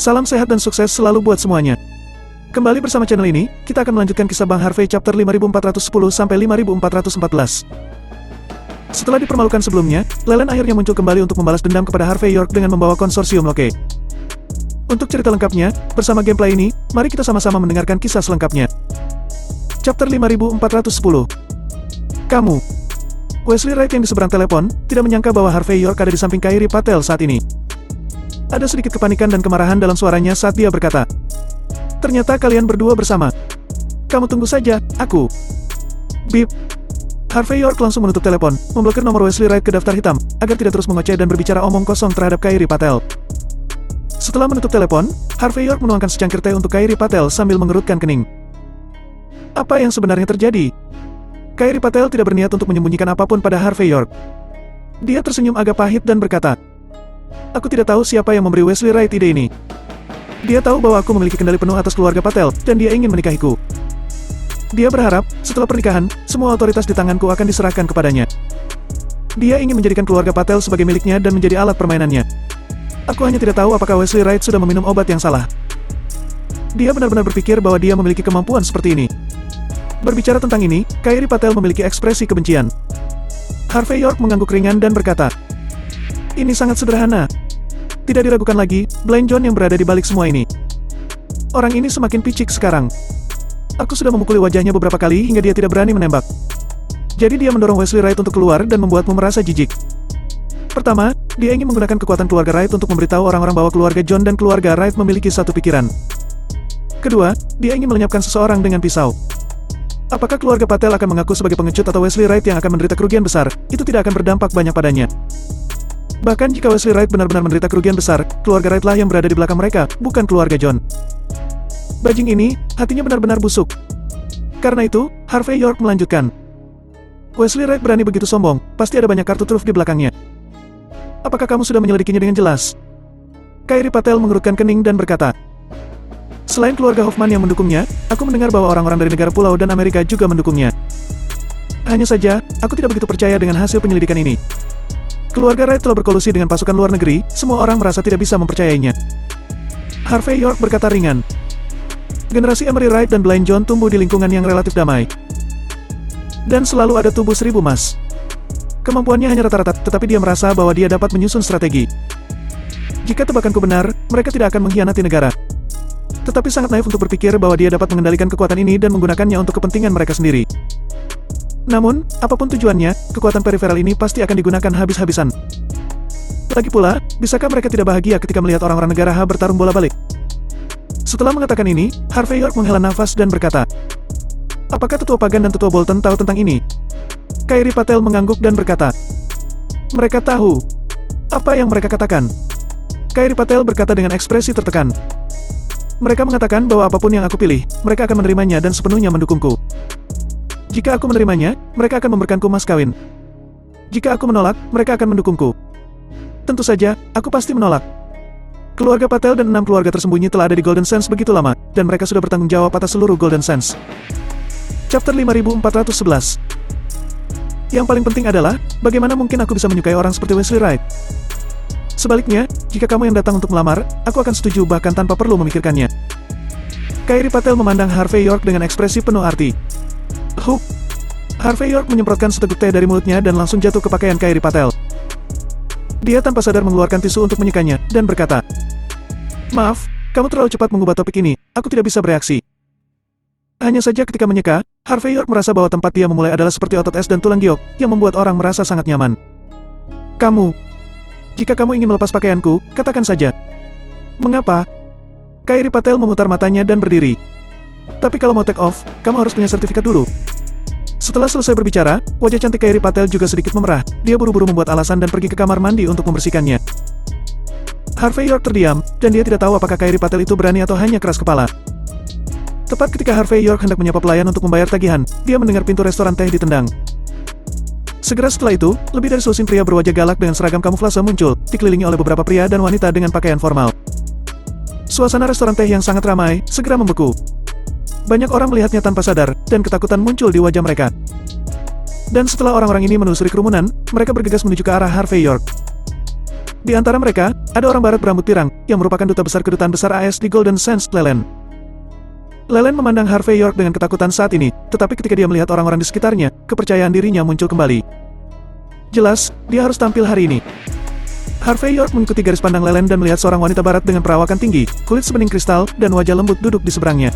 Salam sehat dan sukses selalu buat semuanya. Kembali bersama channel ini, kita akan melanjutkan kisah Bang Harvey chapter 5410-5414. Setelah dipermalukan sebelumnya, Leland akhirnya muncul kembali untuk membalas dendam kepada Harvey York dengan membawa konsorsium Loki. Untuk cerita lengkapnya, bersama gameplay ini, mari kita sama-sama mendengarkan kisah selengkapnya. Chapter 5410. Kamu. Wesley Wright yang di seberang telepon, tidak menyangka bahwa Harvey York ada di samping Kairi Patel saat ini. Ada sedikit kepanikan dan kemarahan dalam suaranya saat dia berkata, "Ternyata kalian berdua bersama. Kamu tunggu saja, aku." Bip. Harvey York langsung menutup telepon, memblokir nomor Wesley Wright ke daftar hitam, agar tidak terus mengoceh dan berbicara omong kosong terhadap Kairi Patel. Setelah menutup telepon, Harvey York menuangkan secangkir teh untuk Kairi Patel sambil mengerutkan kening. Apa yang sebenarnya terjadi? Kairi Patel tidak berniat untuk menyembunyikan apapun pada Harvey York. Dia tersenyum agak pahit dan berkata, "Aku tidak tahu siapa yang memberi Wesley Wright ide ini. Dia tahu bahwa aku memiliki kendali penuh atas keluarga Patel, dan dia ingin menikahiku. Dia berharap, setelah pernikahan, semua otoritas di tanganku akan diserahkan kepadanya. Dia ingin menjadikan keluarga Patel sebagai miliknya dan menjadi alat permainannya. Aku hanya tidak tahu apakah Wesley Wright sudah meminum obat yang salah. Dia benar-benar berpikir bahwa dia memiliki kemampuan seperti ini." Berbicara tentang ini, Kairi Patel memiliki ekspresi kebencian. Harvey York mengangguk ringan dan berkata, "Ini sangat sederhana. Tidak diragukan lagi, Blind John yang berada di balik semua ini. Orang ini semakin picik sekarang. Aku sudah memukuli wajahnya beberapa kali hingga dia tidak berani menembak. Jadi dia mendorong Wesley Wright untuk keluar dan membuatmu merasa jijik. Pertama, dia ingin menggunakan kekuatan keluarga Wright untuk memberitahu orang-orang bahwa keluarga John dan keluarga Wright memiliki satu pikiran. Kedua, dia ingin melenyapkan seseorang dengan pisau. Apakah keluarga Patel akan mengaku sebagai pengecut atau Wesley Wright yang akan menderita kerugian besar, itu tidak akan berdampak banyak padanya. Bahkan jika Wesley Wright benar-benar menderita kerugian besar, keluarga Wright lah yang berada di belakang mereka, bukan keluarga John." Bajing ini, hatinya benar-benar busuk. Karena itu, Harvey York melanjutkan, "Wesley Wright berani begitu sombong, pasti ada banyak kartu truf di belakangnya. Apakah kamu sudah menyelidikinya dengan jelas?" Kairi Patel mengerutkan kening dan berkata, "Selain keluarga Hoffman yang mendukungnya, aku mendengar bahwa orang-orang dari negara pulau dan Amerika juga mendukungnya. Hanya saja, aku tidak begitu percaya dengan hasil penyelidikan ini. Keluarga Wright telah berkolusi dengan pasukan luar negeri, semua orang merasa tidak bisa mempercayainya." Harvey York berkata ringan, "Generasi Emery Wright dan Blind John tumbuh di lingkungan yang relatif damai. Dan selalu ada tubuh 1000 emas. Kemampuannya hanya rata-rata, tetapi dia merasa bahwa dia dapat menyusun strategi. Jika tebakanku benar, mereka tidak akan mengkhianati negara. Tetapi sangat naif untuk berpikir bahwa dia dapat mengendalikan kekuatan ini dan menggunakannya untuk kepentingan mereka sendiri. Namun, apapun tujuannya, kekuatan periferal ini pasti akan digunakan habis-habisan. Lagi pula, bisakah mereka tidak bahagia ketika melihat orang-orang negara H bertarung bola balik?" Setelah mengatakan ini, Harvey York menghela nafas dan berkata, "Apakah Tetua Pagan dan Tetua Bolton tahu tentang ini?" Kairi Patel mengangguk dan berkata, "Mereka tahu." "Apa yang mereka katakan?" Kairi Patel berkata dengan ekspresi tertekan. "Mereka mengatakan bahwa apapun yang aku pilih, mereka akan menerimanya dan sepenuhnya mendukungku. Jika aku menerimanya, mereka akan memberikanku mas kawin. Jika aku menolak, mereka akan mendukungku. Tentu saja, aku pasti menolak. Keluarga Patel dan 6 keluarga tersembunyi telah ada di Golden Sands begitu lama, dan mereka sudah bertanggung jawab atas seluruh Golden Sands." Chapter 5411. Yang paling penting adalah, bagaimana mungkin aku bisa menyukai orang seperti Wesley Wright? Sebaliknya, jika kamu yang datang untuk melamar, aku akan setuju bahkan tanpa perlu memikirkannya." Kairi Patel memandang Harvey York dengan ekspresi penuh arti. "Hup." Harvey York menyemprotkan seteguk teh dari mulutnya dan langsung jatuh ke pakaian Kairi Patel. Dia tanpa sadar mengeluarkan tisu untuk menyekanya, dan berkata, "Maaf, kamu terlalu cepat mengubah topik ini, aku tidak bisa bereaksi." Hanya saja ketika menyeka, Harvey York merasa bahwa tempat dia memulai adalah seperti otot es dan tulang giok, yang membuat orang merasa sangat nyaman. "Kamu. Jika kamu ingin melepas pakaianku, katakan saja." "Mengapa?" Kairi Patel memutar matanya dan berdiri. "Tapi kalau mau take off, kamu harus punya sertifikat dulu." Setelah selesai berbicara, wajah cantik Kairi Patel juga sedikit memerah. Dia buru-buru membuat alasan dan pergi ke kamar mandi untuk membersihkannya. Harvey York terdiam, dan dia tidak tahu apakah Kairi Patel itu berani atau hanya keras kepala. Tepat ketika Harvey York hendak menyapa pelayan untuk membayar tagihan, dia mendengar pintu restoran teh ditendang. Segera setelah itu, lebih dari selusin pria berwajah galak dengan seragam kamuflase muncul, dikelilingi oleh beberapa pria dan wanita dengan pakaian formal. Suasana restoran teh yang sangat ramai segera membeku. Banyak orang melihatnya tanpa sadar, dan ketakutan muncul di wajah mereka. Dan setelah orang-orang ini menelusuri kerumunan, mereka bergegas menuju ke arah Harvey York. Di antara mereka, ada orang barat berambut pirang, yang merupakan duta besar kedutaan besar AS di Golden Sands, Leland. Leland memandang Harvey York dengan ketakutan saat ini, tetapi ketika dia melihat orang-orang di sekitarnya, kepercayaan dirinya muncul kembali. Jelas, dia harus tampil hari ini. Harvey York mengikuti garis pandang Leland dan melihat seorang wanita barat dengan perawakan tinggi, kulit sebening kristal, dan wajah lembut duduk di seberangnya.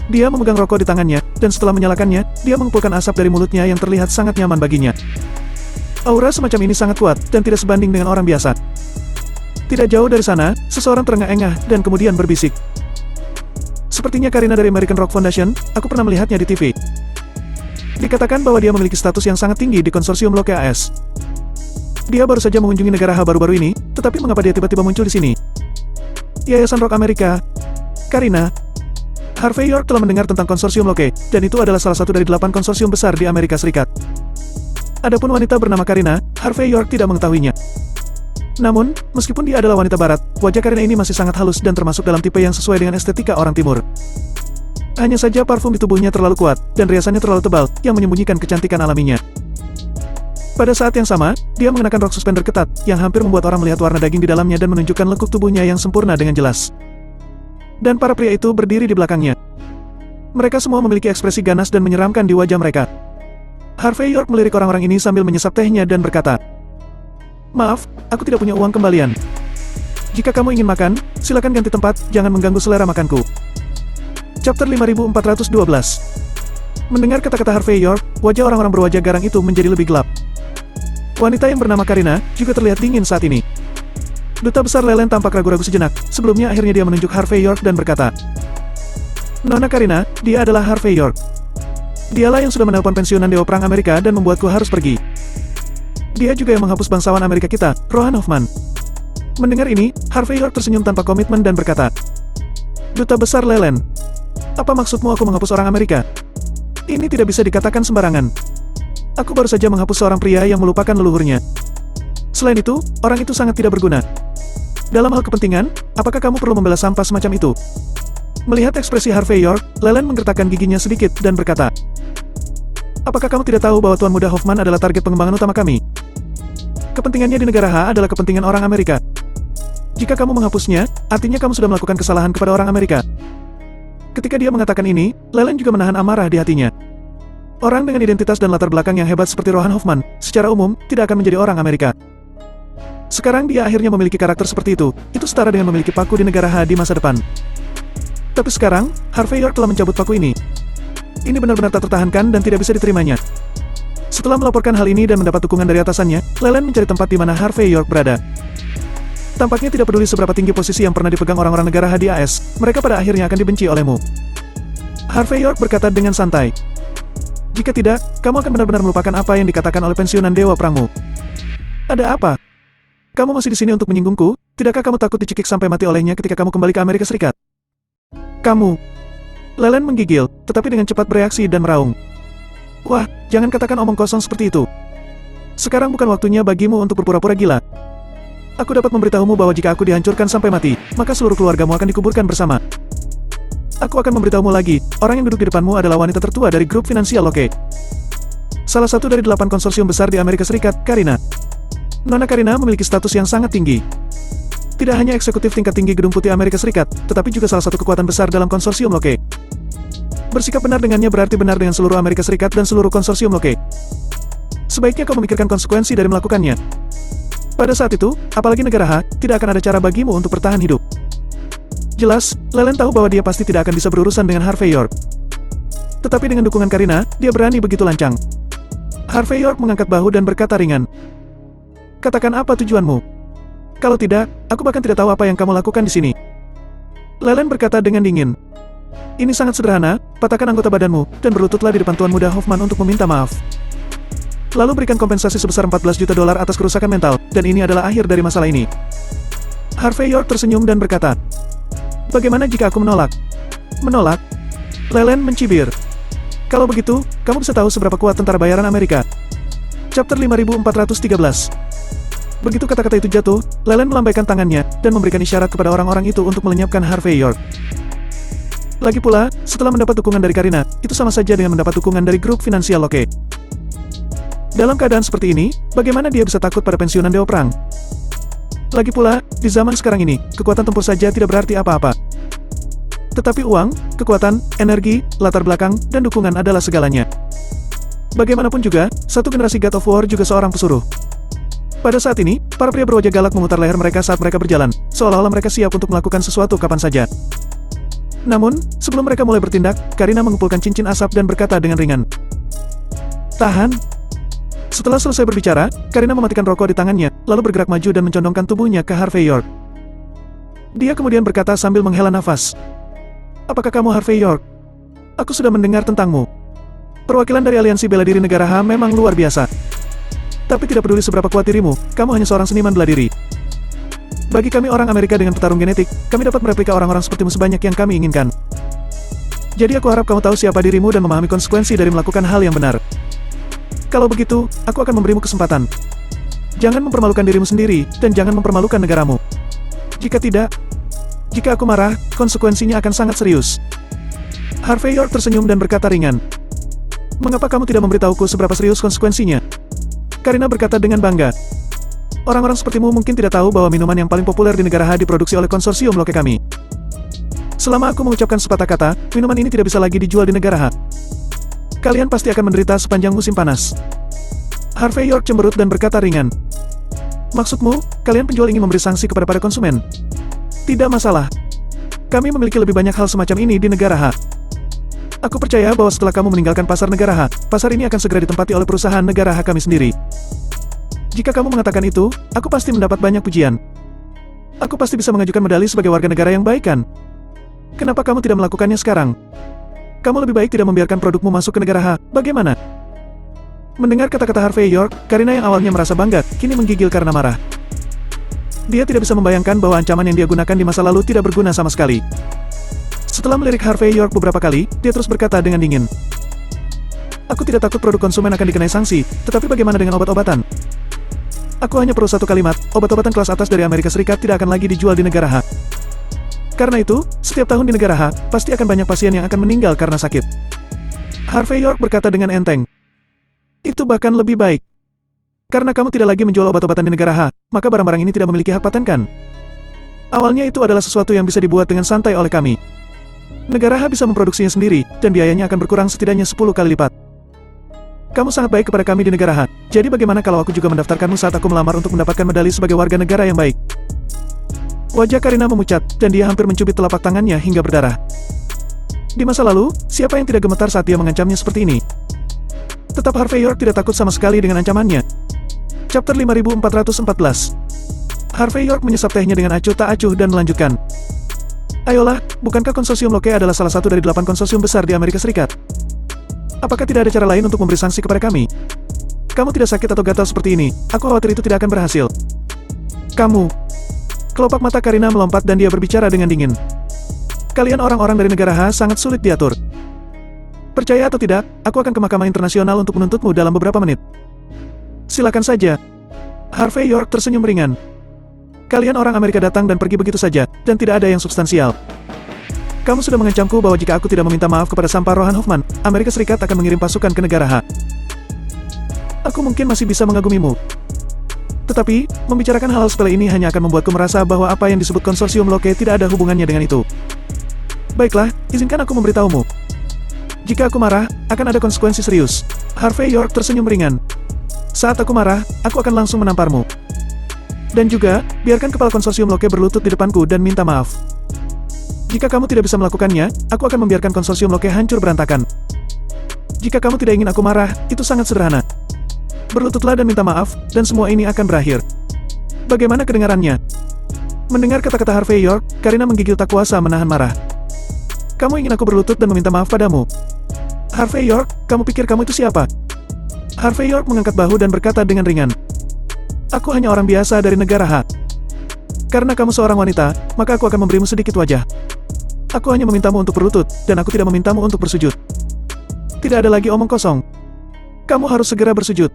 Dia memegang rokok di tangannya, dan setelah menyalakannya, dia mengumpulkan asap dari mulutnya yang terlihat sangat nyaman baginya. Aura semacam ini sangat kuat, dan tidak sebanding dengan orang biasa. Tidak jauh dari sana, seseorang terengah-engah, dan kemudian berbisik. Sepertinya Karina dari American Rock Foundation, aku pernah melihatnya di TV. Dikatakan bahwa dia memiliki status yang sangat tinggi di konsorsium Loke AS. Dia baru saja mengunjungi negara H baru-baru ini, tetapi mengapa dia tiba-tiba muncul di sini? Yayasan Rock Amerika. Karina. Harvey York telah mendengar tentang konsorsium Loke, dan itu adalah salah satu dari 8 konsorsium besar di Amerika Serikat. Adapun wanita bernama Karina, Harvey York tidak mengetahuinya. Namun, meskipun dia adalah wanita barat, wajah Karina ini masih sangat halus dan termasuk dalam tipe yang sesuai dengan estetika orang timur. Hanya saja parfum di tubuhnya terlalu kuat, dan riasannya terlalu tebal, yang menyembunyikan kecantikan alaminya. Pada saat yang sama, dia mengenakan rok suspender ketat, yang hampir membuat orang melihat warna daging di dalamnya dan menunjukkan lekuk tubuhnya yang sempurna dengan jelas. Dan para pria itu berdiri di belakangnya. Mereka semua memiliki ekspresi ganas dan menyeramkan di wajah mereka. Harvey York melirik orang-orang ini sambil menyesap tehnya dan berkata, "Maaf, aku tidak punya uang kembalian. Jika kamu ingin makan, silakan ganti tempat, jangan mengganggu selera makanku." Chapter 5412. Mendengar kata-kata Harvey York, wajah orang-orang berwajah garang itu menjadi lebih gelap. Wanita yang bernama Karina juga terlihat dingin saat ini. Duta besar Leland tampak ragu-ragu sejenak, sebelumnya akhirnya dia menunjuk Harvey York dan berkata, "Nona Karina, dia adalah Harvey York. Dialah yang sudah menelpon pensiunan Dewa Perang Amerika dan membuatku harus pergi. Dia juga yang menghapus bangsawan Amerika kita, Rohan Hoffman." Mendengar ini, Harvey York tersenyum tanpa komitmen dan berkata, "Duta besar Leland, apa maksudmu aku menghapus orang Amerika? Ini tidak bisa dikatakan sembarangan. Aku baru saja menghapus seorang pria yang melupakan leluhurnya. Selain itu, orang itu sangat tidak berguna. Dalam hal kepentingan, apakah kamu perlu membela sampah semacam itu?" Melihat ekspresi Harvey York, Leland menggertakkan giginya sedikit dan berkata, "Apakah kamu tidak tahu bahwa Tuan Muda Hoffman adalah target pengembangan utama kami? Kepentingannya di negara H adalah kepentingan orang Amerika. Jika kamu menghapusnya, artinya kamu sudah melakukan kesalahan kepada orang Amerika." Ketika dia mengatakan ini, Leland juga menahan amarah di hatinya. Orang dengan identitas dan latar belakang yang hebat seperti Rohan Hoffman, secara umum, tidak akan menjadi orang Amerika. Sekarang dia akhirnya memiliki karakter seperti itu setara dengan memiliki paku di negara H di masa depan. Tapi sekarang, Harvey York telah mencabut paku ini. Ini benar-benar tak tertahankan dan tidak bisa diterimanya. Setelah melaporkan hal ini dan mendapat dukungan dari atasannya, Leland mencari tempat di mana Harvey York berada. Tampaknya tidak peduli seberapa tinggi posisi yang pernah dipegang orang-orang negara H di AS, mereka pada akhirnya akan dibenci olehmu. Harvey York berkata dengan santai, "Jika tidak, kamu akan benar-benar melupakan apa yang dikatakan oleh pensiunan Dewa Perangmu." "Ada apa? Kamu masih di sini untuk menyinggungku? Tidakkah kamu takut dicekik sampai mati olehnya ketika kamu kembali ke Amerika Serikat?" "Kamu..." Leland menggigil, tetapi dengan cepat bereaksi dan meraung. "Wah, jangan katakan omong kosong seperti itu. Sekarang bukan waktunya bagimu untuk berpura-pura gila. Aku dapat memberitahumu bahwa jika aku dihancurkan sampai mati, maka seluruh keluargamu akan dikuburkan bersama. Aku akan memberitahumu lagi, orang yang duduk di depanmu adalah wanita tertua dari grup finansial Loke. Salah satu dari 8 konsorsium besar di Amerika Serikat, Karina. Nona Karina memiliki status yang sangat tinggi. Tidak hanya eksekutif tingkat tinggi Gedung Putih Amerika Serikat, tetapi juga salah satu kekuatan besar dalam konsorsium Loke. Bersikap benar dengannya berarti benar dengan seluruh Amerika Serikat dan seluruh konsorsium Loke. Sebaiknya kau memikirkan konsekuensi dari melakukannya. Pada saat itu, apalagi negara H, tidak akan ada cara bagimu untuk bertahan hidup." Jelas, Leland tahu bahwa dia pasti tidak akan bisa berurusan dengan Harvey York. Tetapi dengan dukungan Karina, dia berani begitu lancang. Harvey York mengangkat bahu dan berkata ringan, "Katakan apa tujuanmu? Kalau tidak, aku bahkan tidak tahu apa yang kamu lakukan di sini." Leland berkata dengan dingin, "Ini sangat sederhana, patahkan anggota badanmu, dan berlututlah di depan Tuan Muda Hoffman untuk meminta maaf. Lalu berikan kompensasi sebesar $14 juta atas kerusakan mental, dan ini adalah akhir dari masalah ini." Harvey York tersenyum dan berkata, "Bagaimana jika aku menolak?" "Menolak?" Leland mencibir. "Kalau begitu, kamu bisa tahu seberapa kuat tentara bayaran Amerika." Chapter 5413. Begitu kata-kata itu jatuh, Leland melambaikan tangannya, dan memberikan isyarat kepada orang-orang itu untuk melenyapkan Harvey York. Lagi pula, setelah mendapat dukungan dari Karina, itu sama saja dengan mendapat dukungan dari grup finansial Loke. Dalam keadaan seperti ini, bagaimana dia bisa takut pada pensiunan Dewa Perang? Lagi pula, di zaman sekarang ini, kekuatan tempur saja tidak berarti apa-apa. Tetapi uang, kekuatan, energi, latar belakang, dan dukungan adalah segalanya. Bagaimanapun juga, satu generasi God of War juga seorang pesuruh. Pada saat ini, para pria berwajah galak memutar leher mereka saat mereka berjalan, seolah-olah mereka siap untuk melakukan sesuatu kapan saja. Namun, sebelum mereka mulai bertindak, Karina mengumpulkan cincin asap dan berkata dengan ringan, "Tahan." Setelah selesai berbicara, Karina mematikan rokok di tangannya, lalu bergerak maju dan mencondongkan tubuhnya ke Harvey York. Dia kemudian berkata sambil menghela nafas, "Apakah kamu Harvey York? Aku sudah mendengar tentangmu. Perwakilan dari Aliansi Bela Diri Negara H memang luar biasa. Tapi tidak peduli seberapa kuat dirimu, kamu hanya seorang seniman bela diri. Bagi kami orang Amerika dengan petarung genetik, kami dapat mereplika orang-orang sepertimu sebanyak yang kami inginkan. Jadi aku harap kamu tahu siapa dirimu dan memahami konsekuensi dari melakukan hal yang benar. Kalau begitu, aku akan memberimu kesempatan. Jangan mempermalukan dirimu sendiri, dan jangan mempermalukan negaramu. Jika tidak, jika aku marah, konsekuensinya akan sangat serius." Harvey York tersenyum dan berkata ringan, "Mengapa kamu tidak memberitahuku seberapa serius konsekuensinya?" Karina berkata dengan bangga, "Orang-orang sepertimu mungkin tidak tahu bahwa minuman yang paling populer di negara H diproduksi oleh konsorsium Loke kami. Selama aku mengucapkan sepatah kata, minuman ini tidak bisa lagi dijual di negara H. Kalian pasti akan menderita sepanjang musim panas." Harvey York cemberut dan berkata ringan, "Maksudmu, kalian penjual ingin memberi sanksi kepada para konsumen? Tidak masalah. Kami memiliki lebih banyak hal semacam ini di negara H. Aku percaya bahwa setelah kamu meninggalkan pasar negara H, pasar ini akan segera ditempati oleh perusahaan negara H kami sendiri. Jika kamu mengatakan itu, aku pasti mendapat banyak pujian. Aku pasti bisa mengajukan medali sebagai warga negara yang baik kan? Kenapa kamu tidak melakukannya sekarang? Kamu lebih baik tidak membiarkan produkmu masuk ke negara H, bagaimana?" Mendengar kata-kata Harvey York, Karina yang awalnya merasa bangga, kini menggigil karena marah. Dia tidak bisa membayangkan bahwa ancaman yang dia gunakan di masa lalu tidak berguna sama sekali. Setelah melirik Harvey York beberapa kali, dia terus berkata dengan dingin, "Aku tidak takut produk konsumen akan dikenai sanksi, tetapi bagaimana dengan obat-obatan? Aku hanya perlu satu kalimat, obat-obatan kelas atas dari Amerika Serikat tidak akan lagi dijual di negara H. Karena itu, setiap tahun di negara H, pasti akan banyak pasien yang akan meninggal karena sakit." Harvey York berkata dengan enteng, "Itu bahkan lebih baik. Karena kamu tidak lagi menjual obat-obatan di negara H, maka barang-barang ini tidak memiliki hak paten kan? Awalnya itu adalah sesuatu yang bisa dibuat dengan santai oleh kami. Negara H bisa memproduksinya sendiri, dan biayanya akan berkurang setidaknya 10 kali lipat. Kamu sangat baik kepada kami di negara H, jadi bagaimana kalau aku juga mendaftarkanmu saat aku melamar untuk mendapatkan medali sebagai warga negara yang baik?" Wajah Karina memucat, dan dia hampir mencubit telapak tangannya hingga berdarah. Di masa lalu, siapa yang tidak gemetar saat dia mengancamnya seperti ini? Tetap Harvey York tidak takut sama sekali dengan ancamannya. Chapter 5414. Harvey York menyesap tehnya dengan acuh tak acuh dan melanjutkan, "Ayolah, bukankah konsorsium Loke adalah salah satu dari 8 konsorsium besar di Amerika Serikat? Apakah tidak ada cara lain untuk memberi sanksi kepada kami? Kamu tidak sakit atau gatal seperti ini, aku khawatir itu tidak akan berhasil." "Kamu..." Kelopak mata Karina melompat dan dia berbicara dengan dingin, "Kalian orang-orang dari negara H sangat sulit diatur. Percaya atau tidak, aku akan ke Mahkamah Internasional untuk menuntutmu dalam beberapa menit." "Silakan saja." Harvey York tersenyum ringan. "Kalian orang Amerika datang dan pergi begitu saja, dan tidak ada yang substansial. Kamu sudah mengancamku bahwa jika aku tidak meminta maaf kepada Sampar Rohan Hoffman, Amerika Serikat akan mengirim pasukan ke negara H. Aku mungkin masih bisa mengagumimu. Tetapi, membicarakan hal-hal sepele ini hanya akan membuatku merasa bahwa apa yang disebut konsorsium Loke tidak ada hubungannya dengan itu. Baiklah, izinkan aku memberitahumu. Jika aku marah, akan ada konsekuensi serius." Harvey York tersenyum ringan. "Saat aku marah, aku akan langsung menamparmu. Dan juga, biarkan kepala konsorsium Loke berlutut di depanku dan minta maaf. Jika kamu tidak bisa melakukannya, aku akan membiarkan konsorsium Loke hancur berantakan. Jika kamu tidak ingin aku marah, itu sangat sederhana. Berlututlah dan minta maaf, dan semua ini akan berakhir." Bagaimana kedengarannya? Mendengar kata-kata Harvey York, Karina menggigil tak kuasa menahan marah. "Kamu ingin aku berlutut dan meminta maaf padamu? Harvey York, kamu pikir kamu itu siapa?" Harvey York mengangkat bahu dan berkata dengan ringan, "Aku hanya orang biasa dari negara H. Karena kamu seorang wanita, maka aku akan memberimu sedikit wajah. Aku hanya memintamu untuk berlutut, dan aku tidak memintamu untuk bersujud. Tidak ada lagi omong kosong. Kamu harus segera bersujud."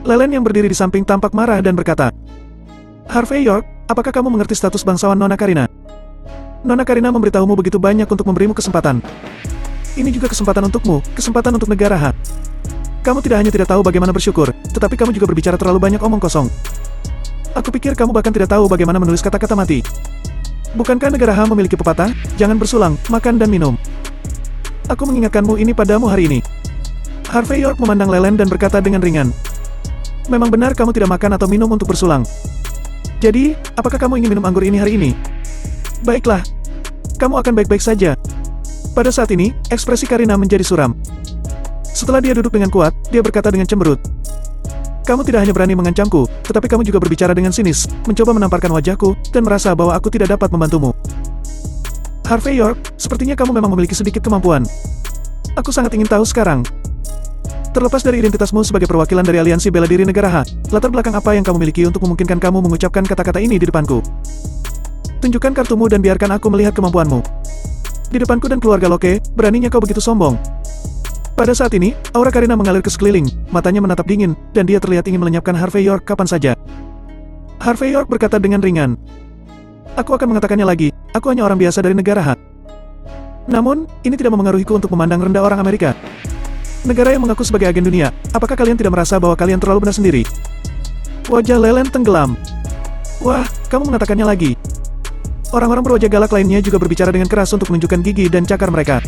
Lelen yang berdiri di samping tampak marah dan berkata, "Harvey York, apakah kamu mengerti status bangsawan Nona Karina? Nona Karina memberitahumu begitu banyak untuk memberimu kesempatan. Ini juga kesempatan untukmu, kesempatan untuk negara Ha. Kamu tidak hanya tidak tahu bagaimana bersyukur, tetapi kamu juga berbicara terlalu banyak omong kosong. Aku pikir kamu bahkan tidak tahu bagaimana menulis kata-kata mati. Bukankah negara Ha memiliki pepatah, jangan bersulang, makan dan minum. Aku mengingatkanmu ini padamu hari ini. Harvey York memandang Lelen dan berkata dengan ringan. Memang benar kamu tidak makan atau minum untuk bersulang. Jadi, apakah kamu ingin minum anggur ini hari ini? Baiklah. Kamu akan baik-baik saja. Pada saat ini, ekspresi Karina menjadi suram. Setelah dia duduk dengan kuat, dia berkata dengan cemberut. Kamu tidak hanya berani mengancamku, tetapi kamu juga berbicara dengan sinis, mencoba menamparkan wajahku, dan merasa bahwa aku tidak dapat membantumu. Harvey York, sepertinya kamu memang memiliki sedikit kemampuan. Aku sangat ingin tahu sekarang. Terlepas dari identitasmu sebagai perwakilan dari aliansi bela diri negara Ha, latar belakang apa yang kamu miliki untuk memungkinkan kamu mengucapkan kata-kata ini di depanku? Tunjukkan kartumu dan biarkan aku melihat kemampuanmu. Di depanku dan keluarga Locke, beraninya kau begitu sombong. Pada saat ini, aura Karina mengalir ke sekeliling, matanya menatap dingin, dan dia terlihat ingin melenyapkan Harvey York kapan saja. Harvey York berkata dengan ringan. Aku akan mengatakannya lagi, aku hanya orang biasa dari negara Ha. Namun, ini tidak memengaruhiku untuk memandang rendah orang Amerika. Negara yang mengaku sebagai agen dunia, apakah kalian tidak merasa bahwa kalian terlalu benar sendiri? Wajah Lelen tenggelam. Wah, kamu mengatakannya lagi. Orang-orang berwajah galak lainnya juga berbicara dengan keras untuk menunjukkan gigi dan cakar mereka.